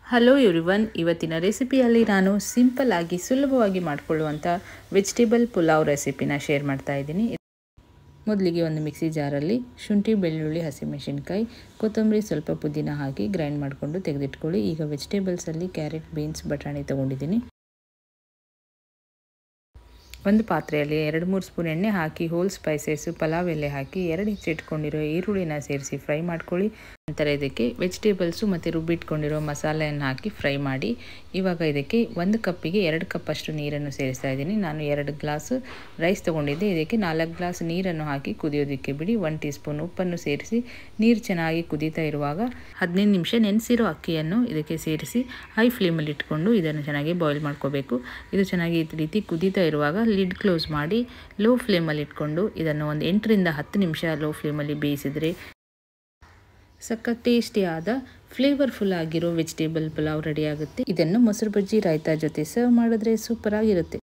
Hello everyone, ಇವತ್ತಿನ ರೆಸಿಪಿಯಲ್ಲಿ ನಾನು simple ಆಗಿ ಸುಲಭವಾಗಿ ಮಾಡಿಕೊಳ್ಳುವಂಥ ವೆಜಿಟೇಬಲ್ ಪುಲಾವ್ ರೆಸಿಪಿನ ಶೇರ್ ಮಾಡ್ತಾ ಇದ್ದೀನಿ. ಮೊದಲಿಗೆ ಒಂದು ಮಿಕ್ಸಿ ಜಾರಲ್ಲಿ ಶುಂಠಿ, ಬೆಳ್ಳುಳ್ಳಿ, ಹಸಿಮೆಣಸಿನ್ಕಾಯಿ, ಕೊತ್ತಂಬರಿ, ಸ್ವಲ್ಪ ಪುದೀನ ಹಾಕಿ ಗ್ರೈಂಡ್ ಮಾಡಿಕೊಂಡು ತೆಗೆದಿಟ್ಕೊಳ್ಳಿ. ಈಗ ವೆಜಿಟೇಬಲ್ಸಲ್ಲಿ ಕ್ಯಾರೆಟ್, ಬೀನ್ಸ್, ಬಟಾಣಿ ತೊಗೊಂಡಿದ್ದೀನಿ. ಒಂದು ಪಾತ್ರೆಯಲ್ಲಿ 2-3 ಸ್ಪೂನ್ ಎಣ್ಣೆ ಹಾಕಿ ಹೋಲ್ ಸ್ಪೈಸಸ್ಸು, ಪಲಾವ್ ಎಲೆ ಹಾಕಿ 2 ಹೆಚ್ಚಿಟ್ಕೊಂಡಿರೋ ಈರುಳ್ಳಿನ ಸೇರಿಸಿ ಫ್ರೈ ಮಾಡ್ಕೊಳ್ಳಿ. ನಂತರ ಇದಕ್ಕೆ ವೆಜಿಟೇಬಲ್ಸು ಮತ್ತು ರುಬ್ಬಿಟ್ಕೊಂಡಿರೋ ಮಸಾಲೆಯನ್ನು ಹಾಕಿ ಫ್ರೈ ಮಾಡಿ. ಇವಾಗ ಇದಕ್ಕೆ 1 ಕಪ್ಪಿಗೆ 2 ಕಪ್ಪಷ್ಟು ನೀರನ್ನು ಸೇರಿಸ್ತಾ ಇದ್ದೀನಿ. ನಾನು 2 ಗ್ಲಾಸು ರೈಸ್ ತೊಗೊಂಡಿದ್ದೆ. ಇದಕ್ಕೆ 4 ಗ್ಲಾಸ್ ನೀರನ್ನು ಹಾಕಿ ಕುದಿಯೋದಕ್ಕೆ ಬಿಡಿ. 1 ಟೀ ಸ್ಪೂನ್ ಉಪ್ಪನ್ನು ಸೇರಿಸಿ ನೀರು ಚೆನ್ನಾಗಿ ಕುದೀತಾ ಇರುವಾಗ 15 ನಿಮಿಷ ನೆನೆಸಿರೋ ಅಕ್ಕಿಯನ್ನು ಇದಕ್ಕೆ ಸೇರಿಸಿ ಹೈ ಫ್ಲೇಮಲ್ಲಿ ಇಟ್ಕೊಂಡು ಇದನ್ನು ಚೆನ್ನಾಗಿ ಬಾಯ್ಲ್ ಮಾಡ್ಕೋಬೇಕು. ಇದು ಚೆನ್ನಾಗಿ ಈ ರೀತಿ ಕುದೀತಾ ಇರುವಾಗ ಲಿಡ್ ಕ್ಲೋಸ್ ಮಾಡಿ ಲೋ ಫ್ಲೇಮಲ್ಲಿ ಇಟ್ಕೊಂಡು ಇದನ್ನು ಒಂದು 8ರಿಂದ 10 ನಿಮಿಷ ಲೋ ಫ್ಲೇಮಲ್ಲಿ ಬೇಯಿಸಿದರೆ ಸಖತ್ ಟೇಸ್ಟಿಯಾದ ಫ್ಲೇವರ್ಫುಲ್ ಆಗಿರೋ ವೆಜಿಟೇಬಲ್ ಪುಲಾವ್ ರೆಡಿ ಆಗುತ್ತೆ. ಇದನ್ನು ಮೊಸರು ಬಜ್ಜಿ, ರಾಯ್ತಾ ಜೊತೆ ಸರ್ವ್ ಮಾಡಿದ್ರೆ ಸೂಪರ್ ಆಗಿರುತ್ತೆ.